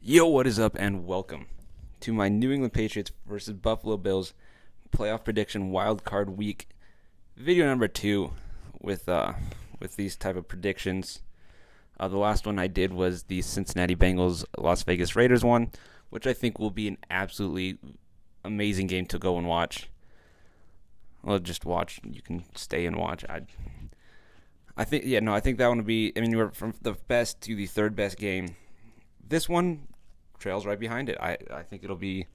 Yo, what is up, and welcome to my New England Patriots versus Buffalo Bills playoff prediction wild card week video number 2 with these type of predictions. The last one I did was the Cincinnati Bengals Las Vegas Raiders one, which I think will be an absolutely amazing game to go and watch. Well, just watch. You can stay and watch. I think that one would be. I mean, we're from the best to the third best game. This one trails right behind it. I think it'll be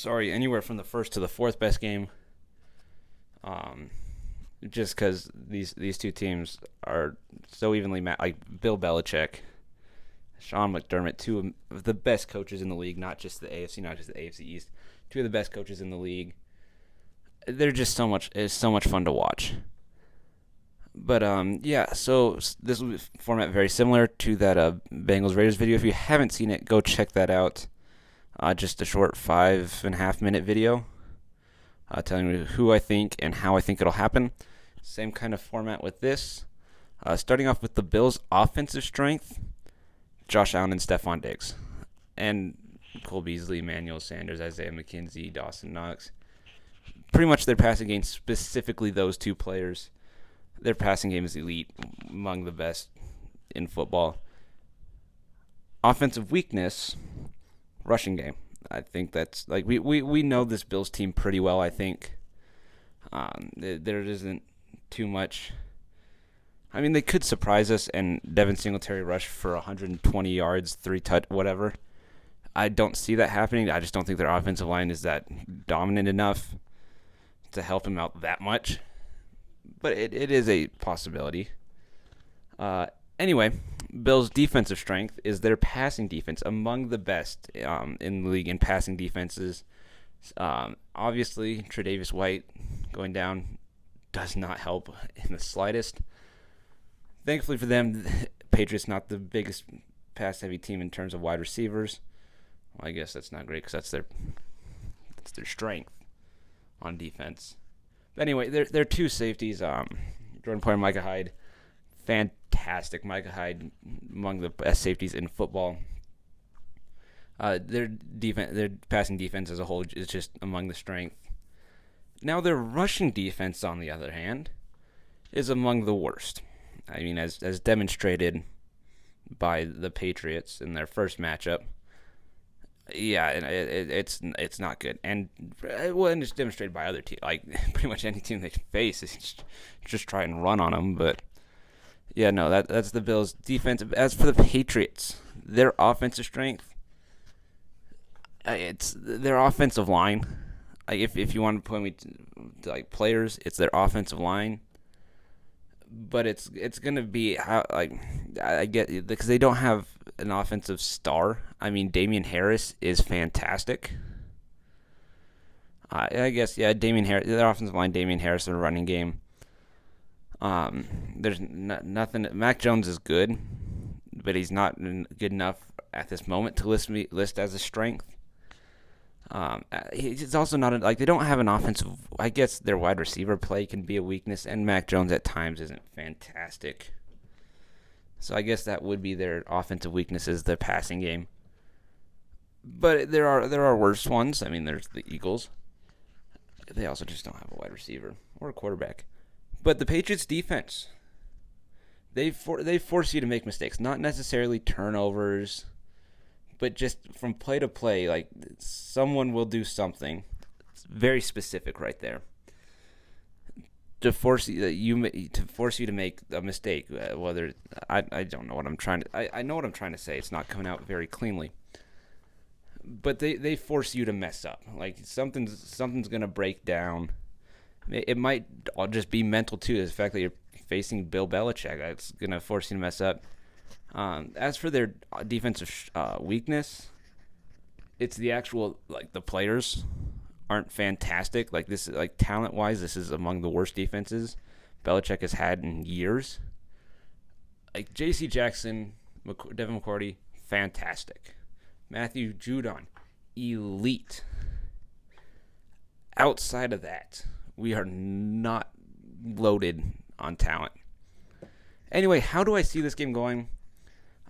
anywhere from the first to the fourth best game. Just because these two teams are so evenly matched. Like Bill Belichick, Sean McDermott, two of the best coaches in the league, not just the AFC, not just the AFC East. Two of the best coaches in the league. They're just so much. It's so much fun to watch. But so this will be format very similar to that Bengals Raiders video. If you haven't seen it, go check that out. Just a short 5.5 minute video telling you who I think and how I think it'll happen. Same kind of format with this. Starting off with the Bills' offensive strength, Josh Allen and Stephon Diggs. And Cole Beasley, Emmanuel Sanders, Isaiah McKenzie, Dawson Knox. Pretty much their passing game, specifically those two players. Their passing game is elite, among the best in football. Offensive weakness, rushing game. I think that's like we know this Bills team pretty well. I think there isn't too much. I mean, they could surprise us and Devin Singletary rush for 120 yards, 3 whatever. I don't see that happening. I just don't think their offensive line is that dominant enough to help him out that much. But it is a possibility. Anyway, Bills' defensive strength is their passing defense, among the best in the league in passing defenses. Obviously, Tre'Davious White going down does not help in the slightest. Thankfully for them, Patriots not the biggest pass-heavy team in terms of wide receivers. Well, I guess that's not great because that's their strength on defense. But anyway, they're two safeties. Jordan Poyer and Micah Hyde. Fantastic. Micah Hyde, among the best safeties in football. Their passing defense as a whole is just among the strength. Now their rushing defense, on the other hand, is among the worst. I mean, as demonstrated by the Patriots in their first matchup. Yeah, it's not good, and it's demonstrated by other teams. Like pretty much any team they face is just try and run on them. But yeah, no, that's the Bills' defense. As for the Patriots, their offensive strength, it's their offensive line. Like if you want to point me to like players, it's their offensive line. But it's gonna be how I get it, because they don't have an offensive star. I mean, Damian Harris is fantastic. I guess Damian Harris, their offensive line, Damian Harris, in the running game. There's nothing. Mac Jones is good, but he's not good enough at this moment to list as a strength. It's also not like they don't have an offensive. I guess their wide receiver play can be a weakness, and Mac Jones at times isn't fantastic. So I guess that would be their offensive weaknesses, the passing game. But there are worse ones. I mean, there's the Eagles. They also just don't have a wide receiver or a quarterback. But the Patriots defense, they force you to make mistakes, not necessarily turnovers. But just from play to play, like someone will do something. It's very specific right there to force you to make a mistake. Whether I don't know what I'm trying to. I know what I'm trying to say. It's not coming out very cleanly. But they force you to mess up. Like something's gonna break down. It might all just be mental too. The fact that you're facing Bill Belichick, it's gonna force you to mess up. As for their defensive weakness, it's the actual the players aren't fantastic. Like this, like talent wise, this is among the worst defenses Belichick has had in years. Like J.C. Jackson, Devin McCourty, fantastic. Matthew Judon, elite. Outside of that, we are not loaded on talent. Anyway, how do I see this game going?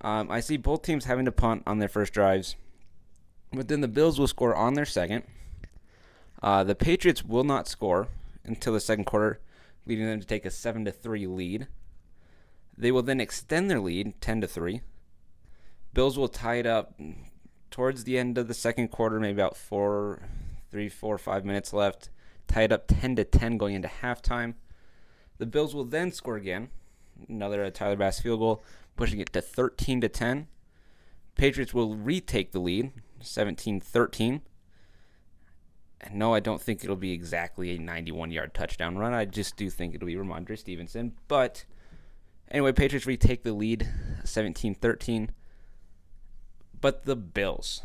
I see both teams having to punt on their first drives, but then the Bills will score on their second. The Patriots will not score until the second quarter, leading them to take a 7-3 lead. They will then extend their lead 10-3. Bills will tie it up towards the end of the second quarter, maybe about 5 minutes left. Tie it up 10-10 going into halftime. The Bills will then score again, another Tyler Bass field goal, pushing it to 13-10. Patriots will retake the lead, 17-13. And no, I don't think it'll be exactly a 91-yard touchdown run. I just do think it'll be Ramondre Stevenson. But anyway, Patriots retake the lead, 17-13. But the Bills.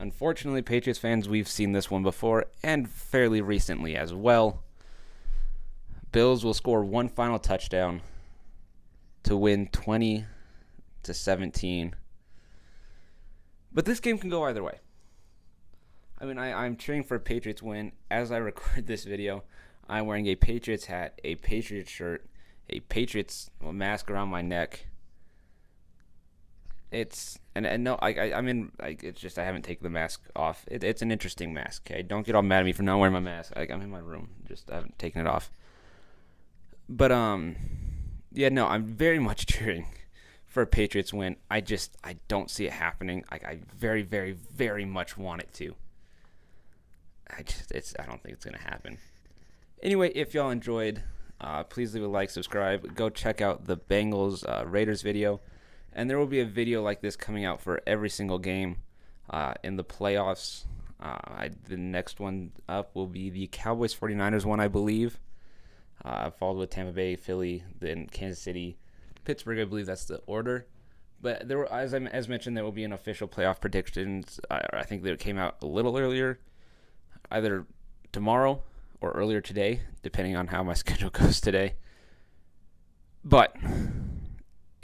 Unfortunately, Patriots fans, we've seen this one before and fairly recently as well. Bills will score one final touchdown to win 20-17. But this game can go either way. I mean, I'm cheering for a Patriots win. As I record this video, I'm wearing a Patriots hat, a Patriots shirt, a Patriots mask around my neck. It's no, it's just I haven't taken the mask off. It's an interesting mask. Okay, don't get all mad at me for not wearing my mask. I'm in my room, just I haven't taken it off. But yeah, no, I'm very much cheering for a Patriots win. I don't see it happening. I very, very, very much want it to. I don't think it's gonna happen. Anyway, if y'all enjoyed, please leave a like, subscribe. Go check out the Bengals Raiders video, and there will be a video like this coming out for every single game in the playoffs. The next one up will be the Cowboys 49ers one, I believe. Followed with Tampa Bay, Philly, then Kansas City, Pittsburgh. I believe that's the order. But there were, as mentioned, there will be an official playoff predictions. I think that it came out a little earlier, either tomorrow or earlier today, depending on how my schedule goes today. But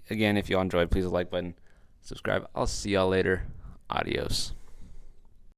again, if y'all enjoyed, please hit the like button, subscribe. I'll see y'all later. Adios.